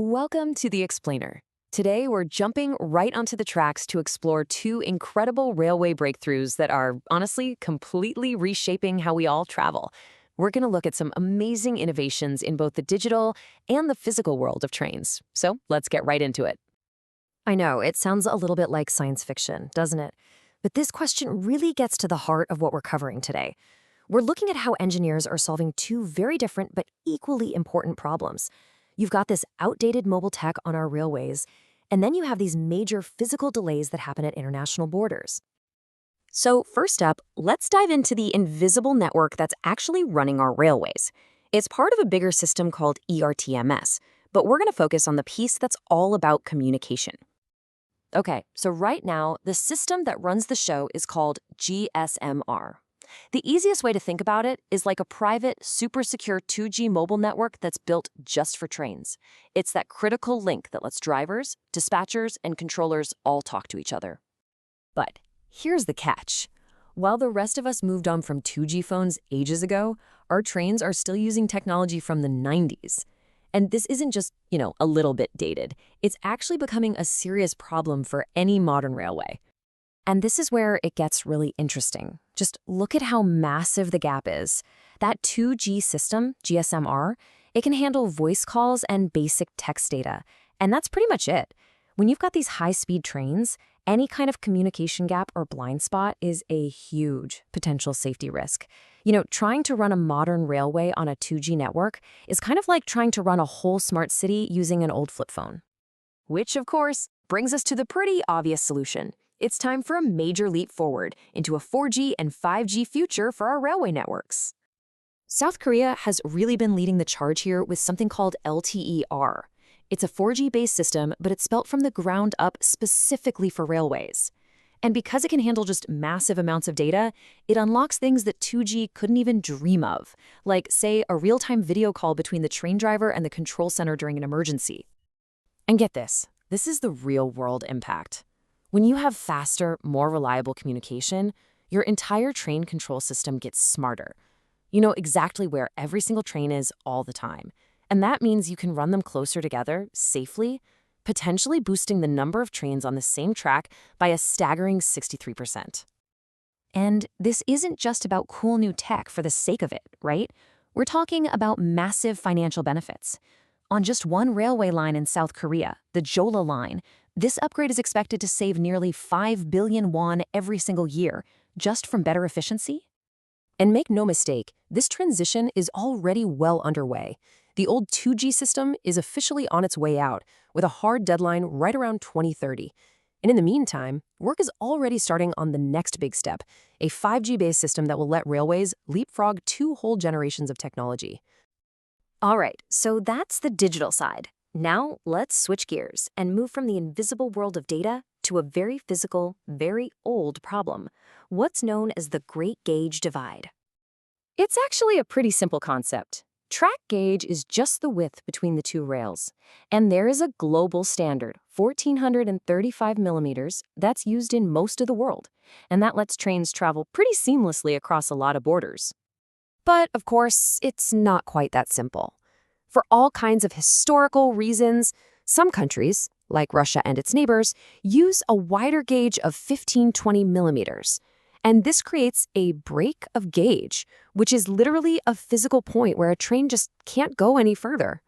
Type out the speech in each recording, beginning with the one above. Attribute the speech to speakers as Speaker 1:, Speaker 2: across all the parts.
Speaker 1: Welcome to The Explainer. Today, we're jumping right onto the tracks to explore two incredible railway breakthroughs that are, honestly, completely reshaping how we all travel. We're going to look at some amazing innovations in both the digital and the physical world of trains. So let's get right into it. I know, it sounds a little bit like science fiction, doesn't it? But this question really gets to the heart of what we're covering today. We're looking at how engineers are solving two very different but equally important problems. You've got this outdated mobile tech on our railways, and then you have these major physical delays that happen at international borders. So first up, let's dive into the invisible network that's actually running our railways. It's part of a bigger system called ERTMS, but we're going to focus on the piece that's all about communication. Okay, so right now, the system that runs the show is called GSMR. The easiest way to think about it is like a private, super secure 2G mobile network that's built just for trains. It's that critical link that lets drivers, dispatchers, and controllers all talk to each other. But here's the catch. While the rest of us moved on from 2G phones ages ago, our trains are still using technology from the 90s. And this isn't just, a little bit dated. It's actually becoming a serious problem for any modern railway. And this is where it gets really interesting. Just look at how massive the gap is. That 2G system, GSMR, it can handle voice calls and basic text data. And that's pretty much it. When you've got these high-speed trains, any kind of communication gap or blind spot is a huge potential safety risk. Trying to run a modern railway on a 2G network is kind of like trying to run a whole smart city using an old flip phone. Which, of course, brings us to the pretty obvious solution. It's time for a major leap forward into a 4G and 5G future for our railway networks. South Korea has really been leading the charge here with something called LTE-R. It's a 4G-based system, but it's built from the ground up specifically for railways. And because it can handle just massive amounts of data, it unlocks things that 2G couldn't even dream of, like, say, a real-time video call between the train driver and the control center during an emergency. And get this is the real-world impact. When you have faster, more reliable communication, your entire train control system gets smarter. You know exactly where every single train is all the time. And that means you can run them closer together, safely, potentially boosting the number of trains on the same track by a staggering 63%. And this isn't just about cool new tech for the sake of it, right? We're talking about massive financial benefits. On just one railway line in South Korea, the Jola Line, this upgrade is expected to save nearly 5 billion won every single year, just from better efficiency. And make no mistake, this transition is already well underway. The old 2G system is officially on its way out, with a hard deadline right around 2030. And in the meantime, work is already starting on the next big step, a 5G-based system that will let railways leapfrog 2 whole generations of technology. All right, so that's the digital side. Now, let's switch gears and move from the invisible world of data to a very physical, very old problem, what's known as the Great Gauge Divide. It's actually a pretty simple concept. Track gauge is just the width between the two rails, and there is a global standard, 1,435 millimeters, that's used in most of the world, and that lets trains travel pretty seamlessly across a lot of borders. But, of course, it's not quite that simple. For all kinds of historical reasons, some countries, like Russia and its neighbors, use a wider gauge of 1520 millimeters. And this creates a break of gauge, which is literally a physical point where a train just can't go any further.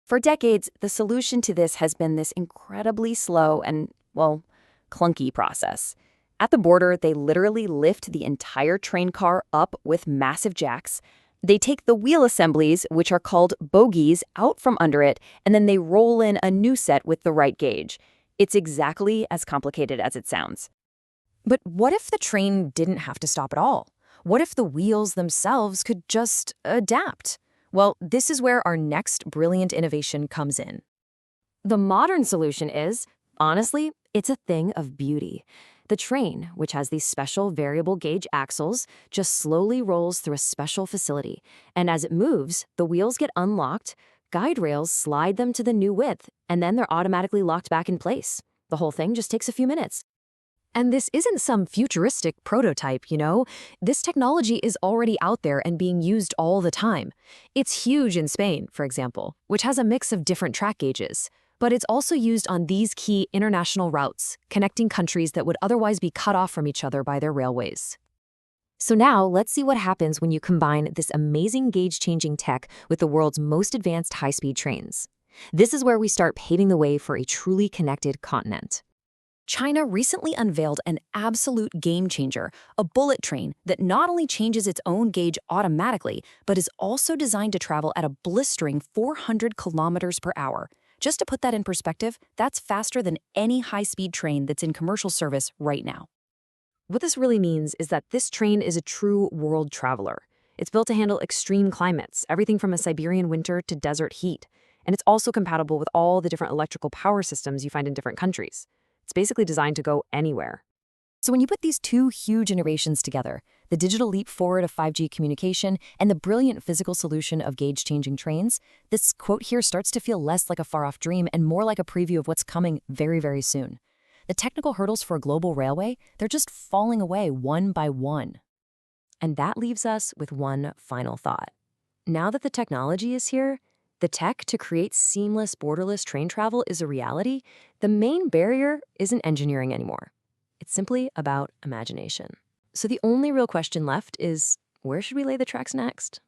Speaker 1: For decades, the solution to this has been this incredibly slow and, clunky process. At the border, they literally lift the entire train car up with massive jacks. They take the wheel assemblies, which are called bogies, out from under it, and then they roll in a new set with the right gauge. It's exactly as complicated as it sounds. But what if the train didn't have to stop at all? What if the wheels themselves could just adapt? Well, this is where our next brilliant innovation comes in. The modern solution is, honestly, it's a thing of beauty. The train, which has these special variable gauge axles, just slowly rolls through a special facility. And as it moves, the wheels get unlocked, guide rails slide them to the new width, and then they're automatically locked back in place. The whole thing just takes a few minutes. And this isn't some futuristic prototype, you know? This technology is already out there and being used all the time. It's huge in Spain, for example, which has a mix of different track gauges. But it's also used on these key international routes, connecting countries that would otherwise be cut off from each other by their railways. So now, let's see what happens when you combine this amazing gauge-changing tech with the world's most advanced high-speed trains. This is where we start paving the way for a truly connected continent. China recently unveiled an absolute game changer, a bullet train that not only changes its own gauge automatically, but is also designed to travel at a blistering 400 kilometers per hour. Just to put that in perspective, that's faster than any high-speed train that's in commercial service right now. What this really means is that this train is a true world traveler. It's built to handle extreme climates, everything from a Siberian winter to desert heat. And it's also compatible with all the different electrical power systems you find in different countries. It's basically designed to go anywhere. So when you put these two huge innovations together, the digital leap forward of 5G communication and the brilliant physical solution of gauge-changing trains, this quote here starts to feel less like a far-off dream and more like a preview of what's coming very, very soon. The technical hurdles for a global railway, they're just falling away one by one. And that leaves us with one final thought. Now that the technology is here, the tech to create seamless, borderless train travel is a reality, the main barrier isn't engineering anymore. It's simply about imagination. So the only real question left is, where should we lay the tracks next?